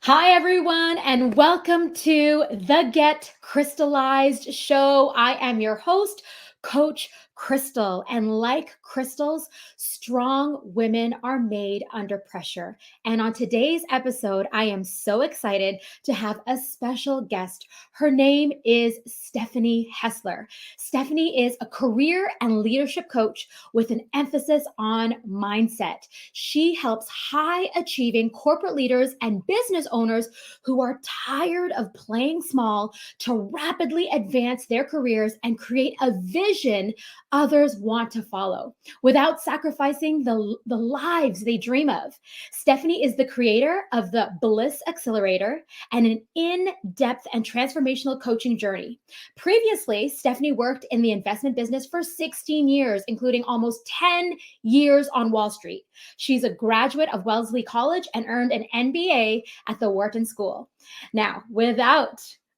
Hi, everyone, and welcome to the Get Crystallized Show. I am your host, Coach Crystal. And like crystals, strong women are made under pressure. And on today's episode, I am so excited to have a special guest. Her name is Stephanie Hessler. Stephanie is a career and leadership coach with an emphasis on mindset. She helps high achieving corporate leaders and business owners who are tired of playing small to rapidly advance their careers and create a vision others want to follow without sacrificing the lives they dream of. Stephanie is the creator of the Bliss Accelerator and an in-depth and transformational coaching journey. Previously, Stephanie worked in the investment business for 16 years, including almost 10 years on Wall Street. She's a graduate of Wellesley College and earned an MBA at the Wharton School. Now,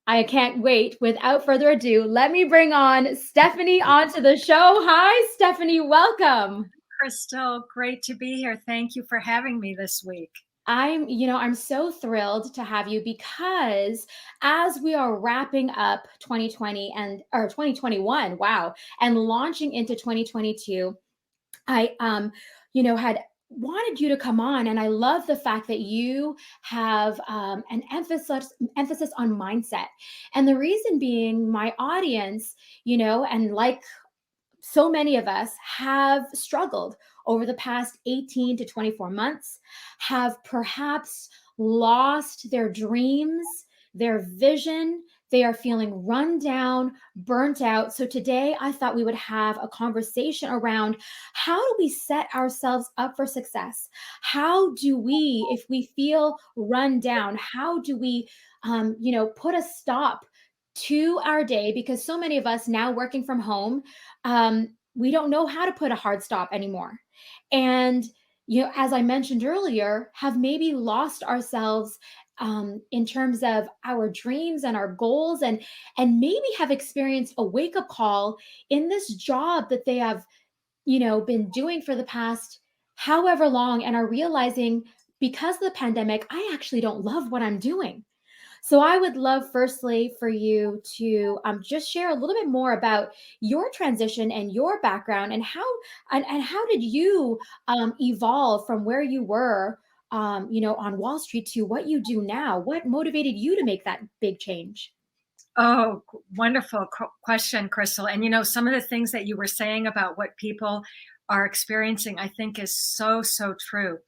I can't wait. Without further ado, let me bring on Stephanie onto the show. Hi, Stephanie. Welcome. Crystal, great to be here. Thank you for having me this week. I'm so thrilled to have you because as we are wrapping up 2020 or 2021, wow, and launching into 2022, I had wanted you to come on, and I love the fact that you have an emphasis on mindset. And the reason being, my audience, and like so many of us, have struggled over the past 18 to 24 months, have perhaps lost their dreams, their vision. They are feeling run down, burnt out. So today I thought we would have a conversation around how do we set ourselves up for success? How do we, if we feel run down, how do we, put a stop to our day? Because so many of us now working from home, we don't know how to put a hard stop anymore. And, as I mentioned earlier, have maybe lost ourselves in terms of our dreams and our goals, and maybe have experienced a wake-up call in this job that they have, been doing for the past however long, and are realizing because of the pandemic, I actually don't love what I'm doing. So I would love, firstly, for you to just share a little bit more about your transition and your background, and how did you evolve from where you were, on Wall Street to what you do now? What motivated you to make that big change? Oh, wonderful question, Crystal. And some of the things that you were saying about what people are experiencing, I think is so, so true.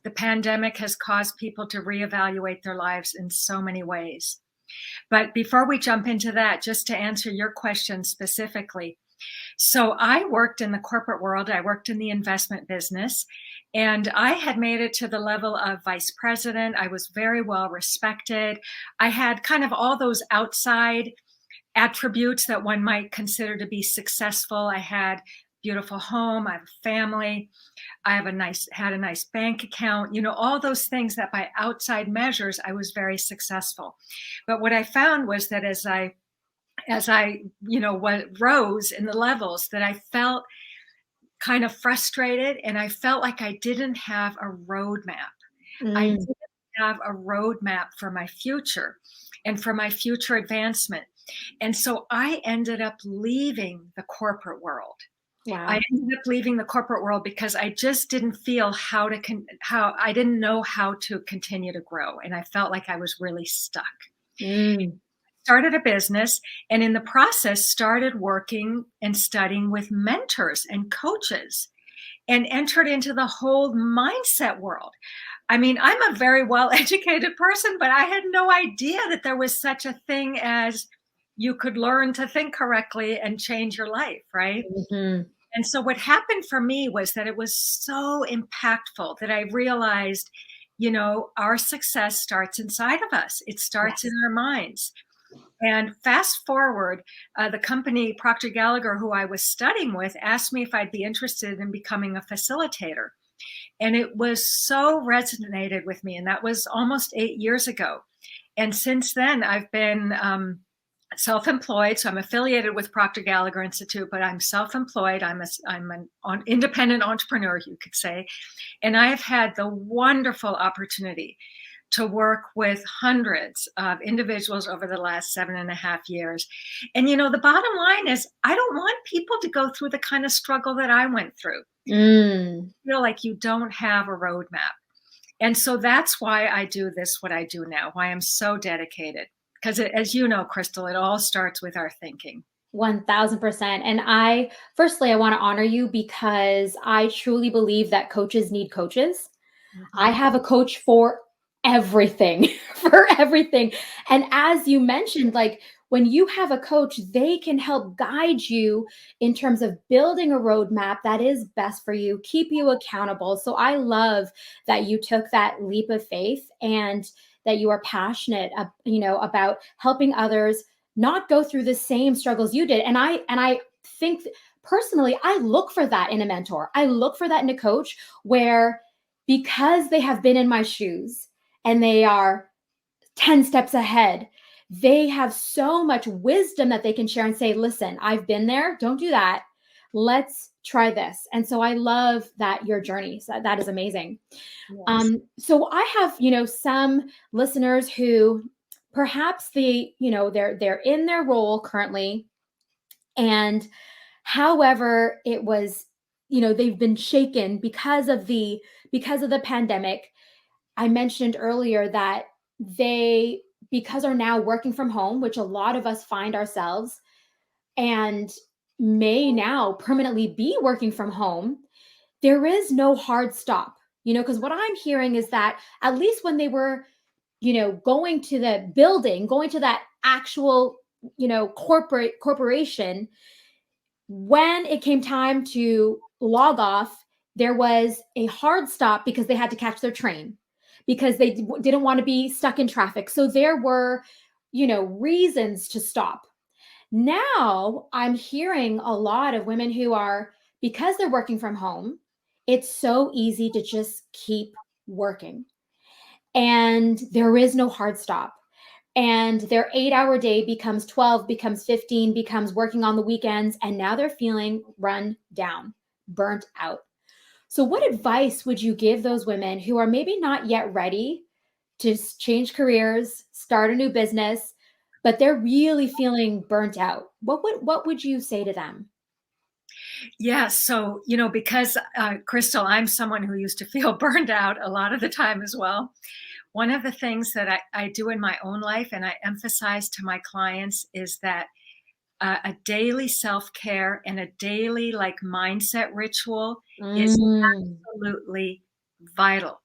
The pandemic has caused people to reevaluate their lives in so many ways. But before we jump into that, just to answer your question specifically, so I worked in the corporate world. I worked in the investment business, and I had made it to the level of vice president. I was very well respected. I had kind of all those outside attributes that one might consider to be successful. I had beautiful home. I have a family. I had a nice bank account, all those things that by outside measures, I was very successful. But what I found was that as I rose in the levels, that I felt kind of frustrated, and I felt like I didn't have a roadmap. I didn't have a roadmap for my future and for my future advancement. And so I ended up leaving the corporate world. Wow. I ended up leaving the corporate world because I just didn't feel I didn't know how to continue to grow. And I felt like I was really stuck. Started a business, and in the process started working and studying with mentors and coaches, and entered into the whole mindset world. I mean, I'm a very well-educated person, but I had no idea that there was such a thing as you could learn to think correctly and change your life, right? Mm-hmm. And so what happened for me was that it was so impactful that I realized, our success starts inside of us. It starts in our minds. And fast forward, the company Procter Gallagher, who I was studying with, asked me if I'd be interested in becoming a facilitator. And it was so resonated with me. And that was almost 8 years ago. And since then, I've been self-employed. So I'm affiliated with Procter Gallagher Institute, but I'm self-employed. I'm an independent entrepreneur, you could say. And I have had the wonderful opportunity to work with hundreds of individuals over the last 7.5 years. And, the bottom line is I don't want people to go through the kind of struggle that I went through. Mm. Feel like you don't have a roadmap. And so that's why I do this, what I do now, why I'm so dedicated. Because as you know, Crystal, it all starts with our thinking. 1000%. And firstly, I want to honor you because I truly believe that coaches need coaches. I have a coach for everything, for everything. And as you mentioned, like when you have a coach, they can help guide you in terms of building a roadmap that is best for you, keep you accountable. So I love that you took that leap of faith and that you are passionate, about helping others not go through the same struggles you did. And I think personally, I look for that in a mentor. I look for that in a coach where, because they have been in my shoes and they are 10 steps ahead, they have so much wisdom that they can share and say, listen, I've been there. Don't do that. Let's try this. And so I love that your journey. So that is amazing. Yes. So I have, some listeners who perhaps they're in their role currently. And however, it was, they've been shaken because of the pandemic. I mentioned earlier that they, because are now working from home, which a lot of us find ourselves, and may now permanently be working from home, there is no hard stop, because what I'm hearing is that at least when they were, going to the building, going to that actual, corporation, when it came time to log off, there was a hard stop because they had to catch their train, because they didn't want to be stuck in traffic. So there were, reasons to stop. Now I'm hearing a lot of women who are, because they're working from home, it's so easy to just keep working. And there is no hard stop. And their 8-hour day becomes 12, becomes 15, becomes working on the weekends. And now they're feeling run down, burnt out. So, what advice would you give those women who are maybe not yet ready to change careers, start a new business, but they're really feeling burnt out? What would you say to them? Yeah. So, because Crystal, I'm someone who used to feel burned out a lot of the time as well. One of the things that I do in my own life and I emphasize to my clients is that a daily self-care and a daily mindset ritual is Mm. absolutely vital.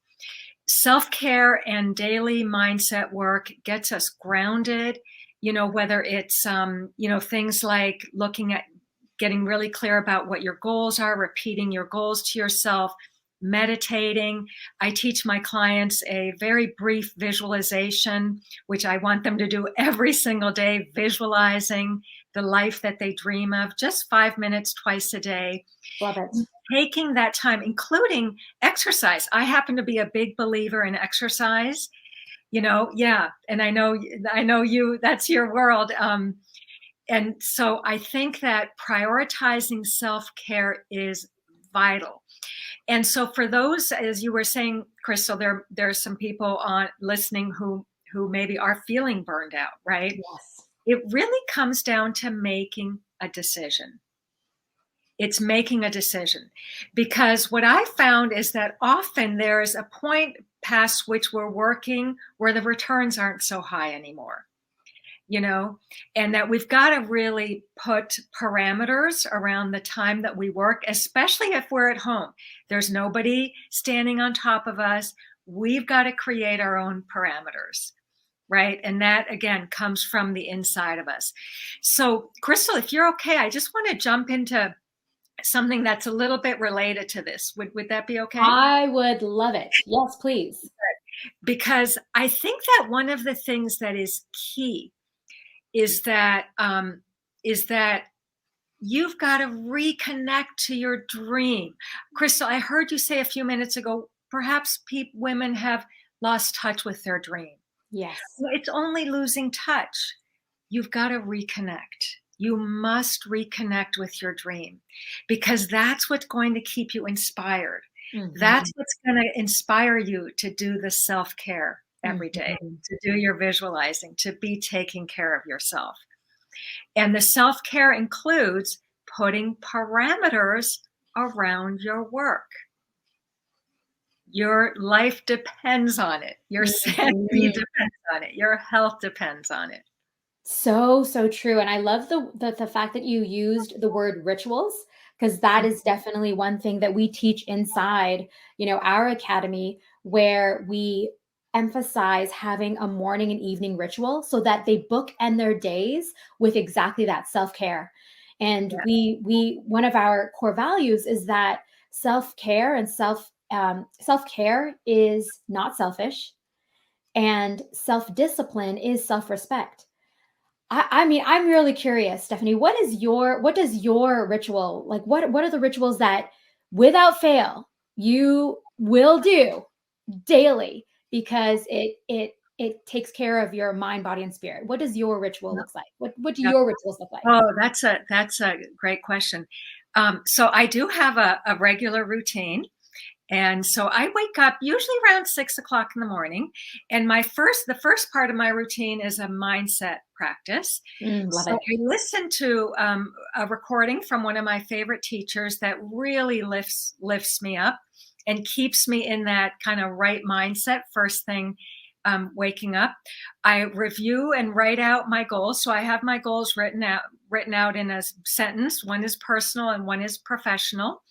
Self-care and daily mindset work gets us grounded, whether it's, things like looking at getting really clear about what your goals are, repeating your goals to yourself, meditating. I teach my clients a very brief visualization, which I want them to do every single day, visualizing the life that they dream of, just 5 minutes twice a day. Love it. Taking that time, including exercise. I happen to be a big believer in exercise, yeah. And I know you, that's your world. And so I think that prioritizing self-care is vital. And so for those, as you were saying, Crystal, there's some people on listening who maybe are feeling burned out, right? Yes. It really comes down to making a decision. It's making a decision, because what I found is that often there is a point past which we're working where the returns aren't so high anymore, and that we've got to really put parameters around the time that we work, especially if we're at home. There's nobody standing on top of us. We've got to create our own parameters. Right. And that, again, comes from the inside of us. So, Crystal, if you're okay, I just want to jump into something that's a little bit related to this. Would that be okay? I would love it. Yes, please. Because I think that one of the things that is key is that you've got to reconnect to your dream. Crystal, I heard you say a few minutes ago, perhaps women have lost touch with their dream. Yes. Well, it's only losing touch. You've got to reconnect. You must reconnect with your dream, because that's what's going to keep you inspired. Mm-hmm. That's what's going to inspire you to do the self-care every day, Mhm. to do your visualizing, to be taking care of yourself. And the self-care includes putting parameters around your work. Your life depends on it. Your sanity Mhm. depends on it. Your health depends on it. So, so true, and I love the fact that you used the word rituals, because that is definitely one thing that we teach inside, our academy, where we emphasize having a morning and evening ritual so that they bookend their days with exactly that self-care. And Yeah. we one of our core values is that self-care and self-care is not selfish, and self-discipline is self-respect. I mean, I'm really curious, Stephanie. What does your ritual like? What are the rituals that, without fail, you will do daily because it takes care of your mind, body, and spirit? What does your ritual looks like? What do Yeah. your rituals look like? Oh, that's a great question. So I do have a regular routine. And so I wake up usually around 6 o'clock in the morning. And the first part of my routine is a mindset practice. Love So it. I listen to a recording from one of my favorite teachers that really lifts me up and keeps me in that kind of right mindset first thing, waking up. I review and write out my goals. So I have my goals written out in a sentence. One is personal and one is professional.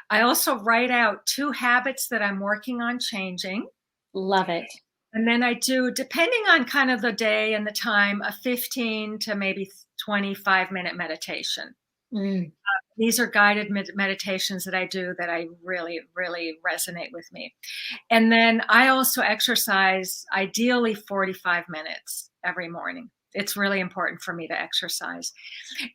I also write out 2 habits that I'm working on changing. Love it. And then I do, depending on kind of the day and the time, a 15 to maybe 25-minute meditation. Mm, These are guided meditations that I do that I really, really resonate with me. And then I also exercise ideally 45 minutes every morning. It's really important for me to exercise.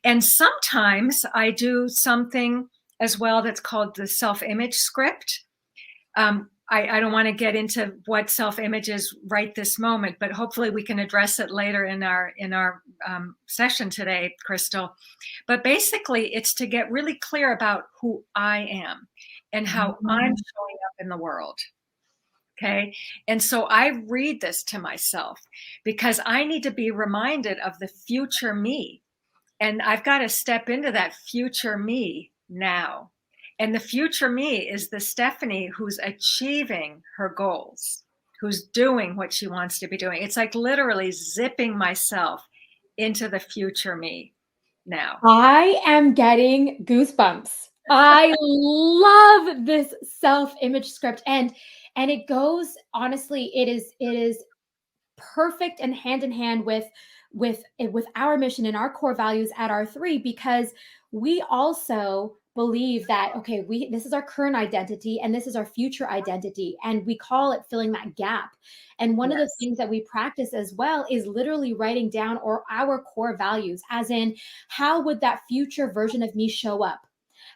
And sometimes I do something as well that's called the self-image script. I don't want to get into what self-image is right this moment, but hopefully we can address it later in our session today, Crystal. But basically, it's to get really clear about who I am and how I'm mm, showing up in the world. Okay. And so I read this to myself because I need to be reminded of the future me. And I've got to step into that future me now. And the future me is the Stephanie who's achieving her goals, who's doing what she wants to be doing. It's like literally zipping myself into the future me now. I am getting goosebumps. I love this self-image script, and it goes, honestly, it is perfect and hand in hand with our mission and our core values at R3, because we also believe that, okay, we this is our current identity and this is our future identity, and we call it filling that gap. And one of the Yes. things that we practice as well is literally writing down or our core values, as in, how would that future version of me show up?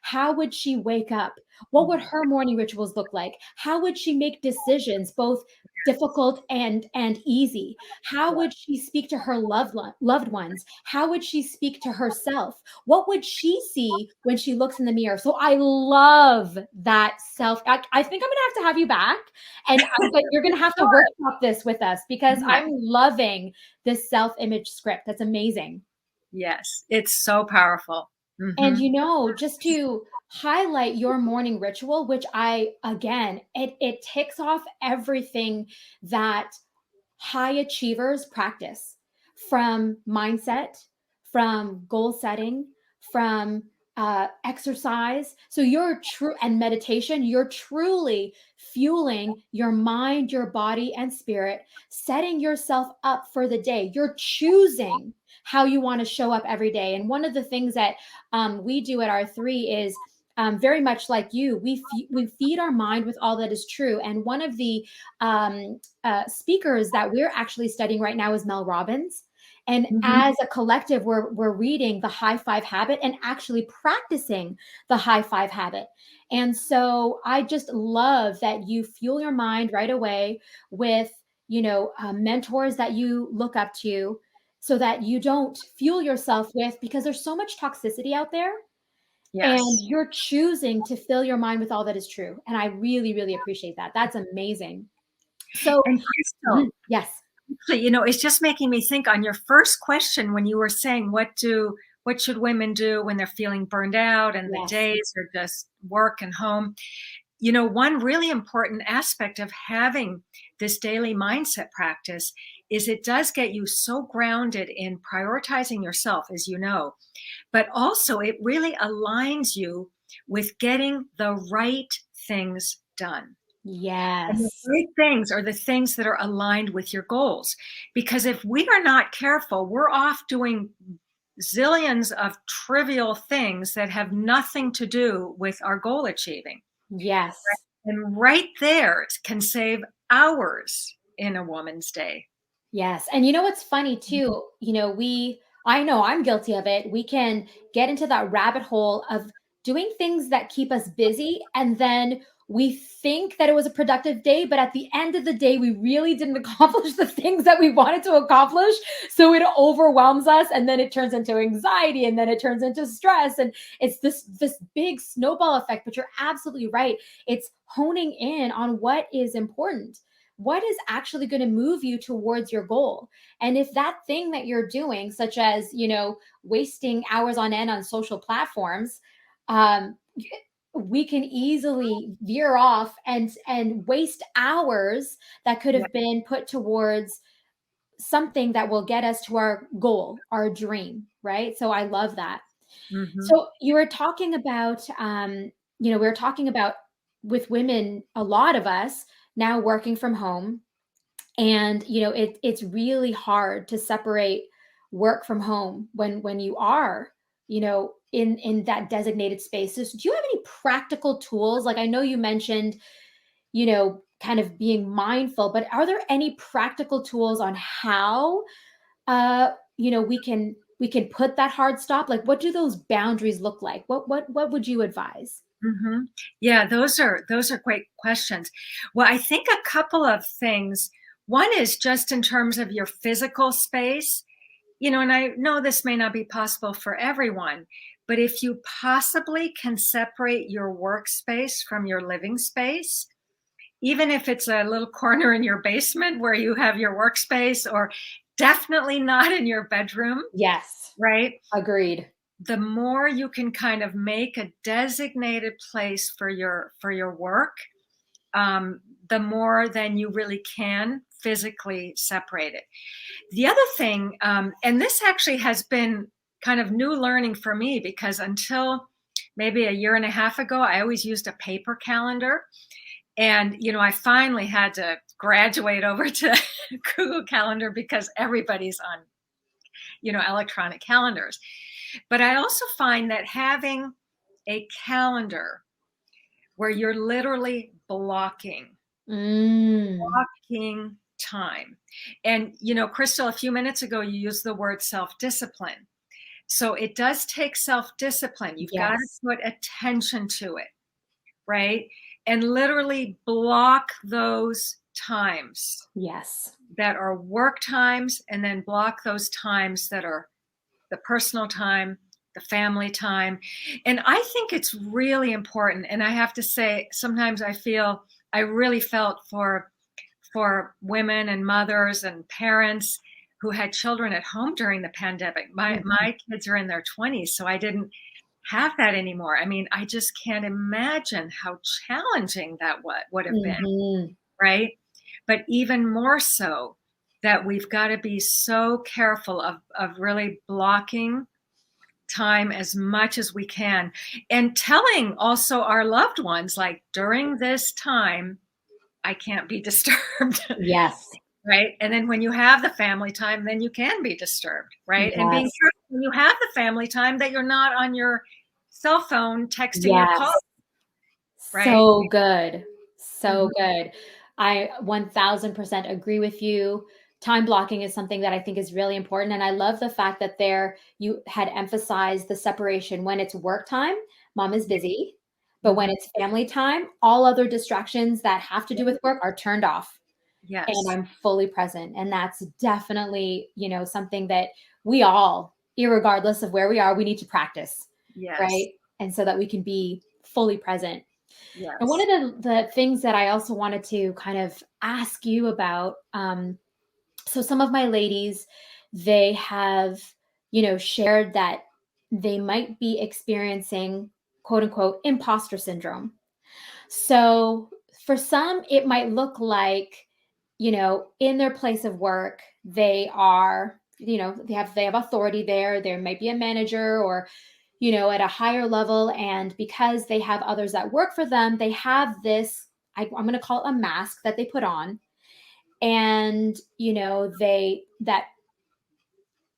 How would she wake up? What would her morning rituals look like? How would she make decisions, both difficult and easy? How would she speak to her loved ones? How would she speak to herself? What would she see when she looks in the mirror? So I love that I think I'm gonna have to have you back, and but you're gonna have to Sure. workshop this with us, because Yeah. I'm loving this self-image script. That's amazing. Yes. It's so powerful. And Hmm. just to highlight your morning ritual, which I again, it ticks off everything that high achievers practice, from mindset, from goal setting, from exercise. So you're true, and meditation, you're truly fueling your mind, your body, and spirit, setting yourself up for the day. You're choosing how you want to show up every day. And one of the things that we do at R3 is, very much like you, we feed our mind with all that is true. And one of the speakers that we're actually studying right now is Mel Robbins. And Hmm. as a collective, we're reading the high five habit and actually practicing the high five habit. And so I just love that you fuel your mind right away with, mentors that you look up to, so that you don't fuel yourself with, because there's so much toxicity out there, and Yes. you're choosing to fill your mind with all that is true. And I really, really appreciate that. That's amazing. So, And Crystal, yes. actually, it's just making me think on your first question when you were saying what should women do when they're feeling burned out and the Yes. days are just work and home. One really important aspect of having this daily mindset practice is it does get you so grounded in prioritizing yourself, as you know, but also it really aligns you with getting the right things done. And the Yes. great things are the things that are aligned with your goals. Because if we are not careful, we're off doing zillions of trivial things that have nothing to do with our goal achieving. Yes. And right there can save hours in a woman's day. Yes. And you know what's funny too? I know I'm guilty of it. We can get into that rabbit hole of doing things that keep us busy. And then we think that it was a productive day, but at the end of the day, we really didn't accomplish the things that we wanted to accomplish. So it overwhelms us and then it turns into anxiety and then it turns into stress. And it's this big snowball effect. But you're absolutely right. It's honing in on what is important, what is actually going to move you towards your goal. And if that thing that you're doing, such as, wasting hours on end on social platforms, um, we can easily veer off and waste hours that could Yeah. have been put towards something that will get us to our goal, our dream, right? So I love that. Mm-hmm. So you were talking about, we were talking about with women, a lot of us now working from home, and it's really hard to separate work from home when you are in that designated space. So do you have any practical tools? Like, I know you mentioned kind of being mindful, but are there any practical tools on how we can put that hard stop? Like, what do those boundaries look like? What would you advise? Mm-hmm. Yeah, those are great questions. Well, I think a couple of things. One is just in terms of your physical space, and I know this may not be possible for everyone, but if you possibly can separate your workspace from your living space, even if it's a little corner in your basement where you have your workspace, or definitely not in your bedroom, Yes, right? agreed. The more you can kind of make a designated place for your work, the more then you really can physically separate it. The other thing, and this actually has been kind of new learning for me, because until maybe a year and a half ago, I always used a paper calendar. And, I finally had to graduate over to Google Calendar because everybody's on, electronic calendars. But I also find that having a calendar where you're literally Mm. blocking time. And, Crystal, a few minutes ago, you used the word self-discipline. So it does take self-discipline. You've got to Yes. put attention to it, right? And literally block those times Yes. that are work times, and then block those times that are the personal time, the family time. And I think it's really important. And I have to say, sometimes I really felt for women and mothers and parents who had children at home during the pandemic. Mhm. My kids are in their 20s, so I didn't have that anymore. I mean, I just can't imagine how challenging that would have been, Mhm. right? But even more so, that we've got to be so careful of really blocking time as much as we can, and telling also our loved ones, like, during this time, I can't be disturbed. Yes. Right? And then when you have the family time, then you can be disturbed, right? And being Yes. sure when you have the family time that you're not on your cell phone texting your Yes. call, right? So good. So Mhm. good. I 1000% agree with you. Time blocking is something that I think is really important. And I love the fact that there you had emphasized the separation. When it's work time, mom is busy. But when Mhm. it's family time, all other distractions that have to do with work are turned off, and Yes. I'm fully present. And that's definitely, something that we all, irregardless of where we are, we need to practice, Yes. right? And so that we can be fully present. And one Yes. of the things that I also wanted to kind of ask you about, so some of my ladies, they have, shared that they might be experiencing quote unquote imposter syndrome. So for some, it might look like, in their place of work, they are, they have authority there. There might be a manager or, at a higher level. And because they have others that work for them, they have this, I'm going to call it a mask that they put on. And, that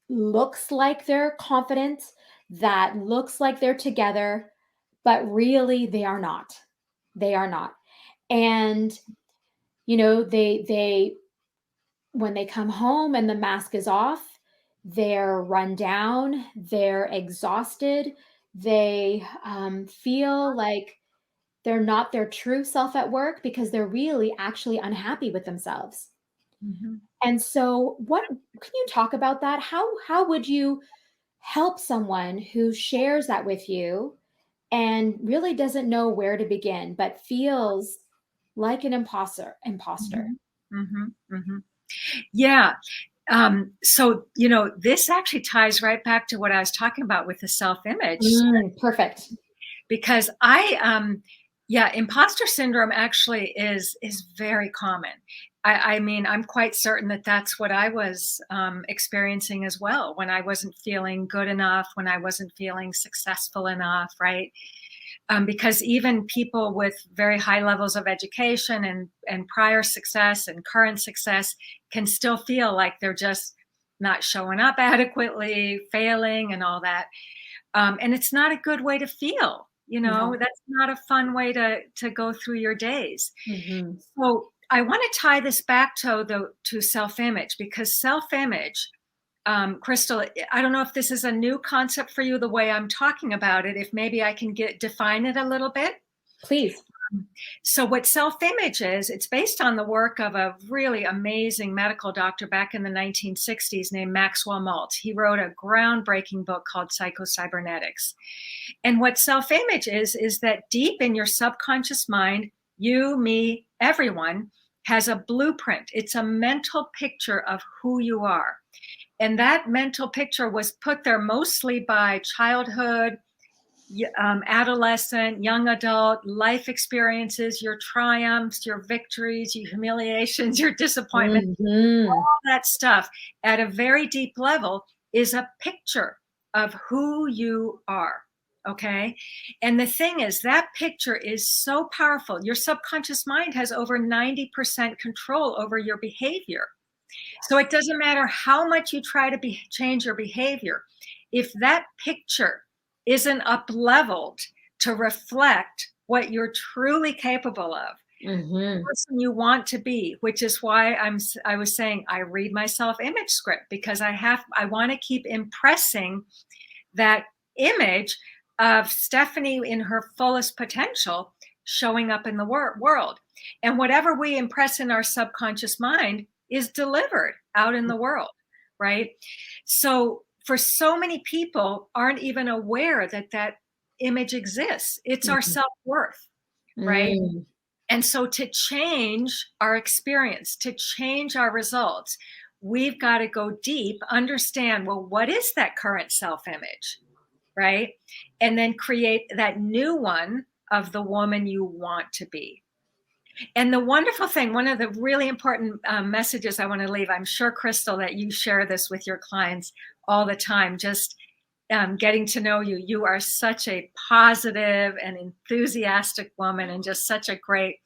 looks like they're confident, that looks like they're together, but really they are not. They are not. And, they when they come home and the mask is off, they're run down, they're exhausted, they feel like they're not their true self at work because they're really actually unhappy with themselves. Mm-hmm. And so what can you talk about that? How would you help someone who shares that with you and really doesn't know where to begin but feels like an imposter? Mm-hmm. Mm-hmm. Mm-hmm. Yeah. So, this actually ties right back to what I was talking about with the self-image, Perfect. because imposter syndrome actually is very common. I mean, I'm quite certain that that's what I was experiencing as well when I wasn't feeling good enough, when I wasn't feeling successful enough, right? Because even people with very high levels of education and prior success and current success can still feel like they're just not showing up adequately, failing, and all that. And it's not a good way to feel. No. That's not a fun way to go through your days. Hmm. So I want to tie this back to self-image, because self-image, Crystal, I don't know if this is a new concept for you, the way I'm talking about it, if maybe I can define it a little bit. Please. So what self-image is, it's based on the work of a really amazing medical doctor back in the 1960s named Maxwell Maltz. He wrote a groundbreaking book called Psycho-Cybernetics. And what self-image is that deep in your subconscious mind, you, me, everyone has a blueprint. It's a mental picture of who you are. And that mental picture was put there mostly by childhood, adolescent, young adult, life experiences, your triumphs, your victories, your humiliations, your disappointments, Hmm. all that stuff at a very deep level is a picture of who you are. Okay. And the thing is, that picture is so powerful. Your subconscious mind has over 90% control over your behavior. So it doesn't matter how much you try to change your behavior. If that picture isn't up leveled to reflect what you're truly capable of, the Hmm. person you want to be, which is why I was saying I read my self-image script, because I want to keep impressing that image of Stephanie in her fullest potential showing up in the world. And whatever we impress in our subconscious mind is delivered out in the world, right? So for so many people aren't even aware that that image exists. It's our self-worth, right? Mm. And so to change our experience, to change our results, we've got to go deep, understand, well, what is that current self-image, right? And then create that new one of the woman you want to be. And the wonderful thing, one of the really important messages I want to leave, I'm sure, Crystal, that you share this with your clients all the time, just getting to know you. You are such a positive and enthusiastic woman and just such a great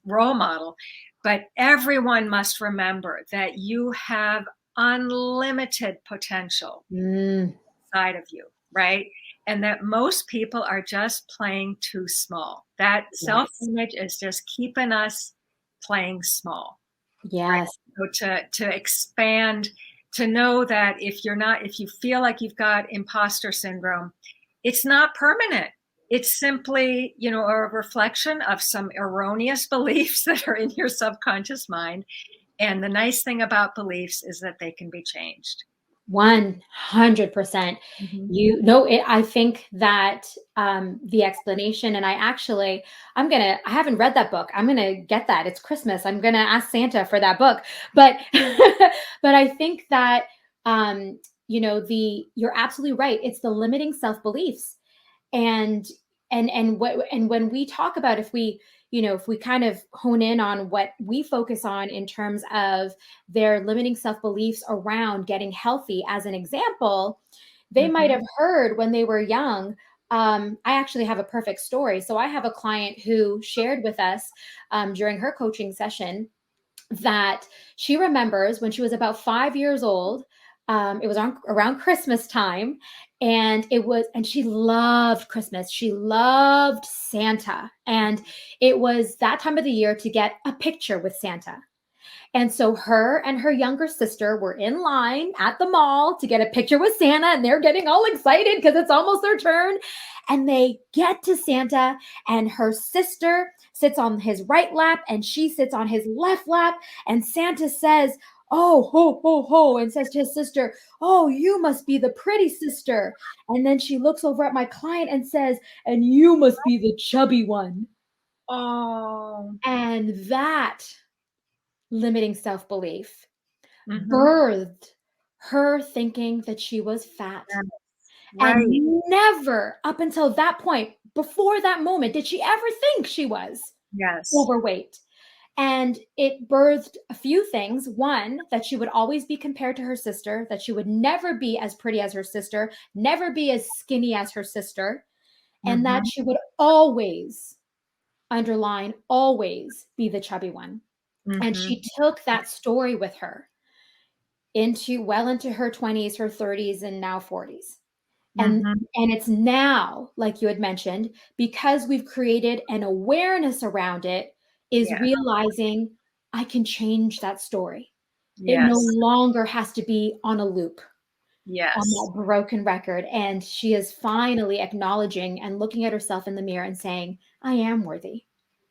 role model. But everyone must remember that you have unlimited potential Mm. inside of you, right? And that most people are just playing too small. That Yes. self-image is just keeping us playing small, right? Yes. So to expand, to know that if you feel like you've got imposter syndrome, it's not permanent. It's simply, a reflection of some erroneous beliefs that are in your subconscious mind. And the nice thing about beliefs is that they can be changed. 100%. Mhm. You know, I think that the explanation, and I haven't read that book. I'm gonna get that. It's Christmas. I'm gonna ask Santa for that book. But, but I think that, you're absolutely right. It's the limiting self beliefs. And when we talk about, if we kind of hone in on what we focus on in terms of their limiting self beliefs around getting healthy, as an example, they might Mhm. have heard when they were young. I actually have a perfect story. So I have a client who shared with us during her coaching session that she remembers when she was about 5 years old. It was around Christmas time, and she loved Christmas. She loved Santa, and it was that time of the year to get a picture with Santa. And so her and her younger sister were in line at the mall to get a picture with Santa, and they're getting all excited because it's almost their turn. And they get to Santa, and her sister sits on his right lap and she sits on his left lap. And Santa says, "Oh, ho, ho, ho," and says to his sister, "Oh, you must be the pretty sister." And then she looks over at my client and says, "And you must be the chubby one." Oh. And that limiting self belief Mhm. birthed her thinking that she was fat. Yes. And Right. never up until that point, before that moment, did she ever think she was Yes. overweight. And it birthed a few things. One, that she would always be compared to her sister, that she would never be as pretty as her sister, never be as skinny as her sister, and that Mhm. she would always, underline, always be the chubby one. And Mhm. she took that story with her into her 20s, her 30s, and now 40s. And Mhm. and it's now, like you had mentioned, because we've created an awareness around it, is Yeah. realizing I can change that story. It no Yes. longer has to be on a loop, on Yes. that broken record. And she is finally acknowledging and looking at herself in the mirror and saying, I am worthy.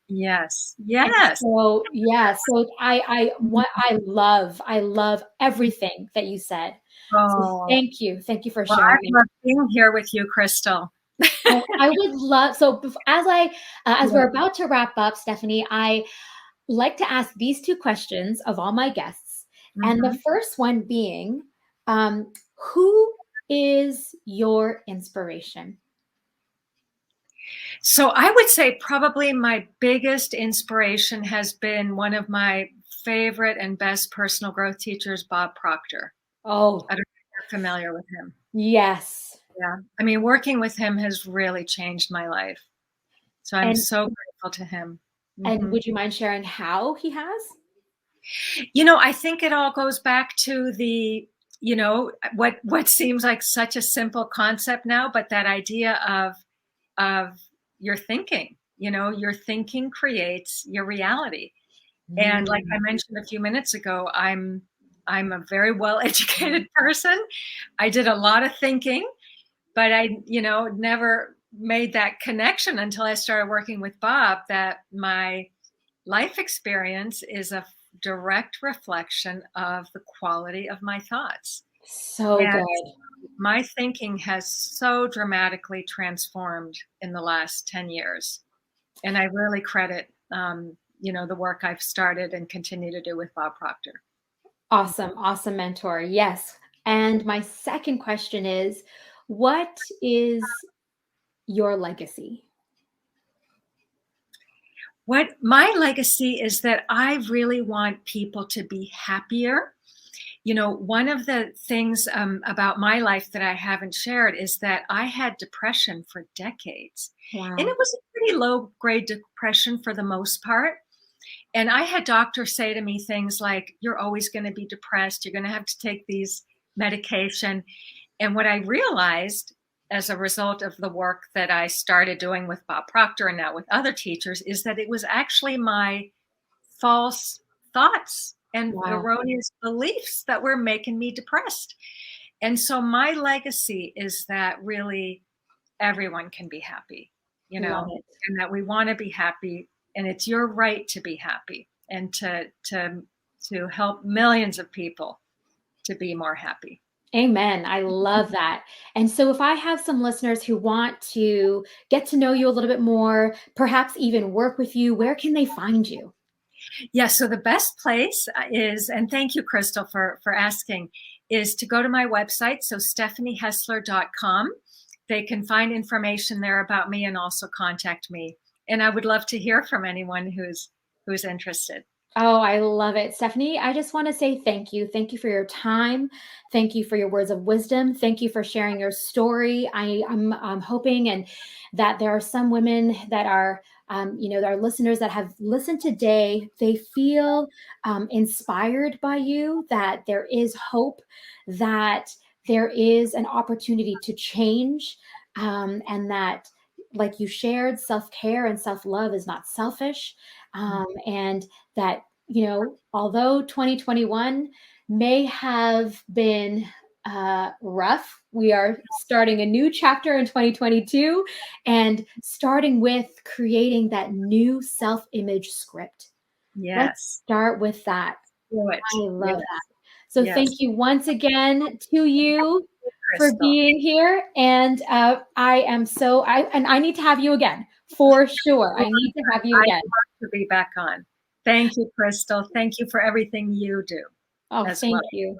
Yes. And Yes. so, yeah, Yes. so what Mhm. I love everything that you said. So Oh, thank you. Thank you for well, I sharing. love being here with you, Crystal. I would love, so as Yeah. we're about to wrap up, Stephanie, I like to ask these two questions of all my guests. And the Mhm. first one being, who is your inspiration? So I would say probably my biggest inspiration has been one of my favorite and best personal growth teachers, Bob Proctor. Oh, I don't know if you're familiar with him. yes. Yeah. I mean, working with him has really changed my life. So I'm And so grateful to him. would you mind sharing how he has? I think it all goes back to what seems like such a simple concept now, but that idea of your thinking. Your thinking creates your reality. And like I Mm, mentioned a few minutes ago, I'm a very well educated person. I did a lot of thinking, but I, never made that connection until I started working with Bob, that my life experience is a direct reflection of the quality of my thoughts. so And good. my thinking has so dramatically transformed in the last 10 years. And I really credit, the work I've started and continue to do with Bob Proctor. Awesome, awesome mentor. Yes. And my second question is, what is your legacy? What my legacy is that I really want people to be happier. One of the things about my life that I haven't shared is that I had depression for decades. And it Wow. was a pretty low grade depression for the most part. And I had doctors say to me things like, you're always going to be depressed. You're going to have to take these medication. And what I realized as a result of the work that I started doing with Bob Proctor and now with other teachers is that it was actually my false thoughts and Wow. erroneous beliefs that were making me depressed. And so my legacy is that really everyone can be happy, Love it. and that we want to be happy, and it's your right to be happy and to help millions of people to be more happy. Amen. I love that. And so, if I have some listeners who want to get to know you a little bit more, perhaps even work with you, where can they find you? Yeah, so the best place is, and thank you, Crystal, for asking, is to go to my website, so stephaniehessler.com. They can find information there about me and also contact me. And I would love to hear from anyone who's interested. Oh, I love it. Stephanie, I just want to say thank you. Thank you for your time. Thank you for your words of wisdom. Thank you for sharing your story. I'm hoping and that there are some women that are, there are listeners that have listened today. They feel inspired by you, that there is hope, that there is an opportunity to change, and that, like you shared, self care and self love is not selfish. And that, although 2021 may have been rough, we are starting a new chapter in 2022 and starting with creating that new self image script. Let's Yes, start with that. do it. I love Yes, that. So, thank yes. you once again to you for Crystal. being here. And I am so, and I need to have you again for sure. I need to have you I'd again. love to be back on. Thank you, Crystal. Thank you for everything you do Oh, as well. thank you.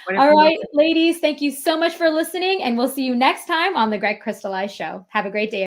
What a All right, beautiful ladies, thank you so much for listening, and we'll see you next time on the Get Crystallized Show. Have a great day.